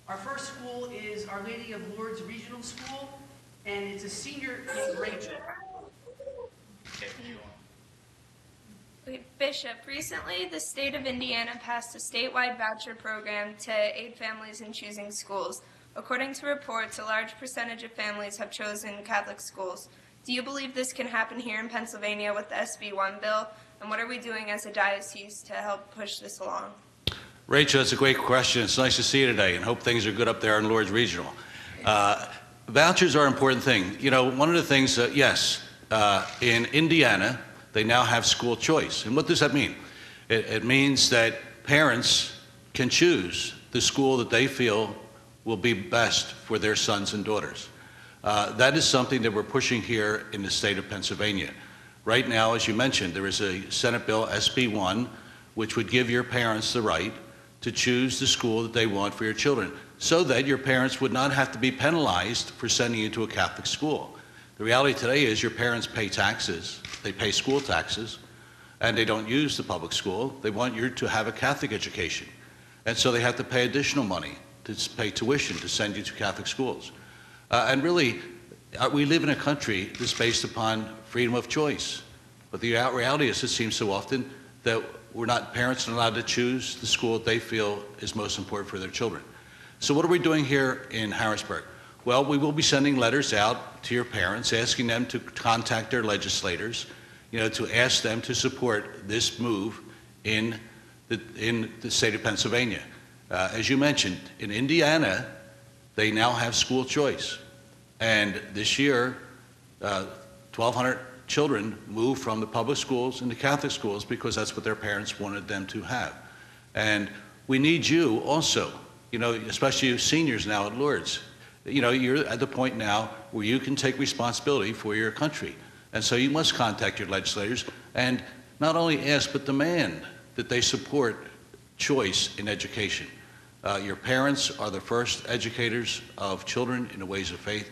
Our first school is Our Lady of Lourdes Regional School, and it's a senior named Rachel. Bishop, recently the state of Indiana passed a statewide voucher program to aid families in choosing schools. According to reports, a large percentage of families have chosen Catholic schools. Do you believe this can happen here in Pennsylvania with the SB 1 bill? And what are we doing as a diocese to help push this along? Rachel, that's a great question. It's nice to see you today, and hope things are good up there in Lourdes Regional. Vouchers are an important thing. You know, one of the things, in Indiana, they now have school choice. And what does that mean? It means that parents can choose the school that they feel will be best for their sons and daughters. That is something that we're pushing here in the state of Pennsylvania. Right now, as you mentioned, there is a Senate bill, SB 1, which would give your parents the right to choose the school that they want for your children, so that your parents would not have to be penalized for sending you to a Catholic school. The reality today is your parents pay taxes, they pay school taxes, and they don't use the public school. They want you to have a Catholic education. And so they have to pay additional money to pay tuition to send you to Catholic schools. And really, we live in a country that's based upon freedom of choice. But the reality is, it seems so often that parents are not allowed to choose the school that they feel is most important for their children. So what are we doing here in Harrisburg? Well, we will be sending letters out to your parents, asking them to contact their legislators, to ask them to support this move in the state of Pennsylvania. As you mentioned, in Indiana, they now have school choice. And this year, 1,200 children moved from the public schools into Catholic schools because that's what their parents wanted them to have. And we need you also, especially you seniors now at Lourdes. You're at the point now where you can take responsibility for your country. And so you must contact your legislators and not only ask, but demand that they support choice in education. Your parents are the first educators of children in the ways of faith.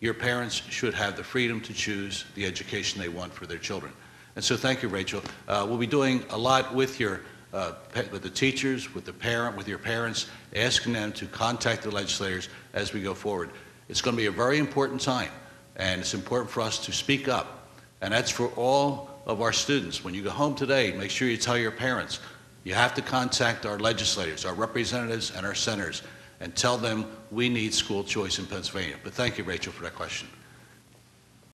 Your parents should have the freedom to choose the education they want for their children. And so thank you, Rachel. We'll be doing a lot with with the teachers, with your parents, asking them to contact the legislators as we go forward. It's going to be a very important time, and it's important for us to speak up. And that's for all of our students. When you go home today, make sure you tell your parents, you have to contact our legislators, our representatives, and our senators, and tell them we need school choice in Pennsylvania. But thank you, Rachel, for that question.